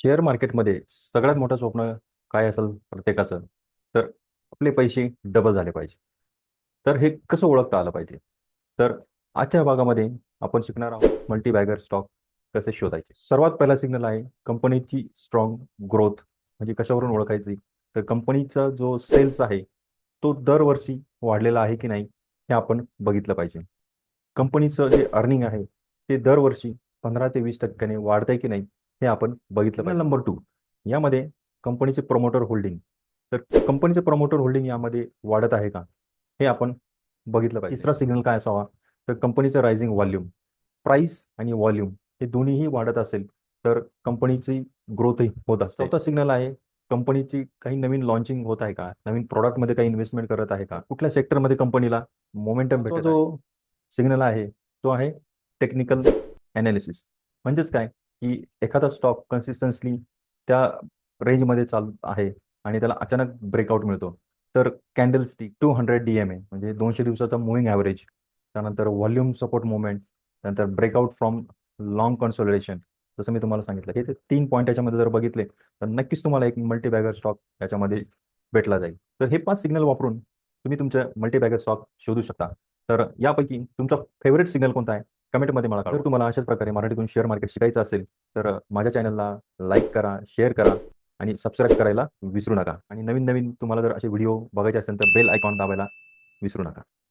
Share मार्केटमध्ये सगळ्यात मोठं स्वप्न काय असेल प्रत्येकाचं, तर आपले पैसे डबल झाले पाहिजे. तर हे कसं ओळखता आलं पाहिजे? तर आजच्या भागामध्ये आपण शिकणार आहोत मल्टीबॅगर स्टॉक कसे शोधायचे. सर्वात पहिला सिग्नल आहे कंपनीची स्ट्रॉंग ग्रोथ. म्हणजे कशावरून ओळखायची? तर कंपनीचा जो सेल्स आहे, तो दरवर्षी वाढलेला आहे की नाही, हे आपण बघितलं पाहिजे. कंपनीचं जे अर्निंग आहे, ते दरवर्षी 15 ते 20% वाढतंय की नाही, हे आपण बघितलं पाहिजे. नंबर 2 यामध्ये कंपनीचे प्रमोटर होल्डिंग. तर कंपनीचे प्रमोटर होल्डिंग यामध्ये वाढत आहे का? हे आपण बघितलं पाहिजे. तिसरा सिग्नल काय असावा? तर कंपनीचं रायझिंग व्हॉल्यूम. प्राईस आणि व्हॉल्यूम हे दोन्हीही वाढत असेल, तर कंपनीची ग्रोथही होत असते. चौथा सिग्नल आहे कंपनीची काही नवीन लॉन्चिंग होत आहे का? नवीन प्रॉडक्टमध्ये काही इन्व्हेस्टमेंट करत आहे का? कुठल्या सेक्टरमध्ये कंपनीला मोमेंटम भेटत आहे? जो सिग्नल आहे, तो आहे टेक्निकल एनालिसिस. म्हणजेच काय, की एखादा स्टॉक कन्सिस्टन्सली त्या रेंजमध्ये चालत आहे आणि त्याला अचानक ब्रेकआउट मिळतो. तर कॅन्डलस्टिक 200 DMA म्हणजे 200 दिवसाचा मूव्हिंग ॲव्हरेज, त्यानंतर व्हॉल्यूम सपोर्ट मुवमेंट, त्यानंतर ब्रेकआउट फ्रॉम लाँग कन्सोलिडेशन. जसं मी तुम्हाला सांगितलं, हे ते 3 पॉईंट याच्यामध्ये जर बघितले, तर नक्कीच तुम्हाला एक मल्टीबॅगर स्टॉक याच्यामध्ये भेटला जाईल. तर हे 5 सिग्नल वापरून तुम्ही तुमचं मल्टीबॅगर स्टॉक शोधू शकता. तर यापैकी तुमचा फेव्हरेट सिग्नल कोणता आहे? कमेंटमध्ये मला कळवा. जर तुम्हाला अशाच प्रकारे मराठीतून शेअर मार्केट शिकायचं असेल, तर माझ्या चॅनलला लाईक करा, शेअर करा आणि सबस्क्राईब करायला विसरू नका. आणि नवीन-नवीन तुम्हाला जर असे व्हिडिओ बघायचे असेल, तर बेल आयकॉन दाबायला विसरू नका.